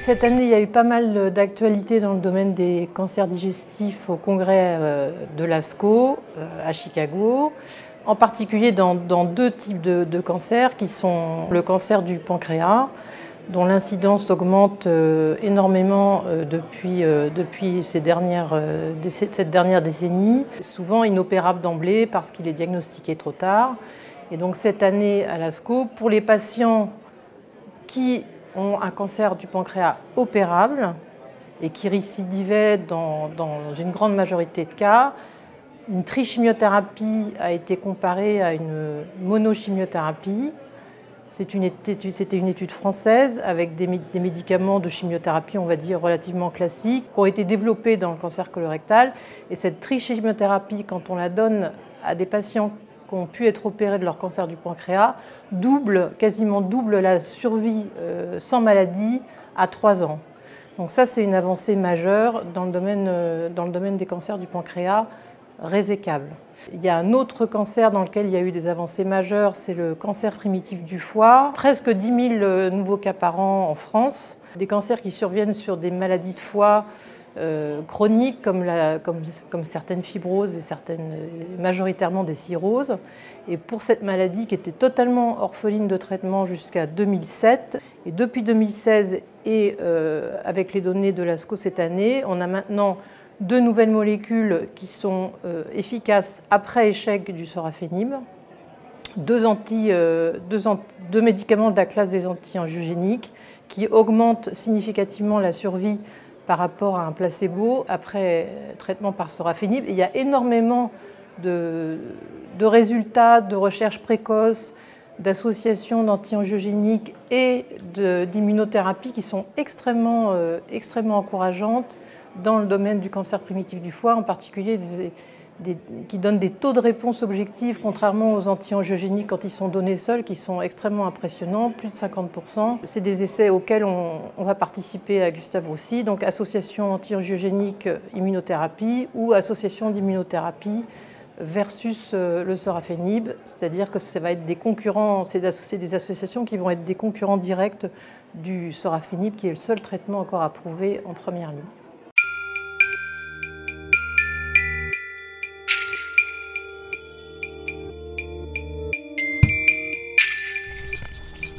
Cette année, il y a eu pas mal d'actualités dans le domaine des cancers digestifs au congrès de l'ASCO à Chicago, en particulier dans deux types de cancers qui sont le cancer du pancréas, dont l'incidence augmente énormément depuis cette dernière décennie, souvent inopérable d'emblée parce qu'il est diagnostiqué trop tard. Et donc cette année à l'ASCO, pour les patients qui ont un cancer du pancréas opérable et qui récidivaient dans une grande majorité de cas, une trichimiothérapie a été comparée à une monochimiothérapie. C'était une étude française avec des médicaments de chimiothérapie, on va dire, relativement classiques, qui ont été développés dans le cancer colorectal. Et cette trichimiothérapie, quand on la donne à des patients qui ont pu être opérés de leur cancer du pancréas, quasiment double la survie sans maladie à 3 ans. Donc ça, c'est une avancée majeure dans le domaine des cancers du pancréas résécables. Il y a un autre cancer dans lequel il y a eu des avancées majeures, c'est le cancer primitif du foie. Presque 10 000 nouveaux cas par an en France. Des cancers qui surviennent sur des maladies de foie chroniques comme certaines fibroses et majoritairement des cirrhoses. Et pour cette maladie qui était totalement orpheline de traitement jusqu'à 2007, et depuis 2016 et avec les données de l'ASCO cette année, on a maintenant 2 nouvelles molécules qui sont efficaces après échec du sorafenib, 2 médicaments de la classe des anti-angiogéniques qui augmentent significativement la survie par rapport à un placebo après traitement par sorafenib. Et il y a énormément de résultats de recherche précoce, d'associations d'anti-angiogéniques et d'immunothérapie qui sont extrêmement encourageantes dans le domaine du cancer primitif du foie, en particulier qui donnent des taux de réponse objectifs, contrairement aux anti-angiogéniques quand ils sont donnés seuls, qui sont extrêmement impressionnants, plus de 50%. C'est des essais auxquels on va participer à Gustave Roussy, donc association anti-angiogénique immunothérapie ou association d'immunothérapie versus le sorafenib, c'est-à-dire que ça va être des concurrents, c'est des associations qui vont être des concurrents directs du sorafenib, qui est le seul traitement encore approuvé en première ligne.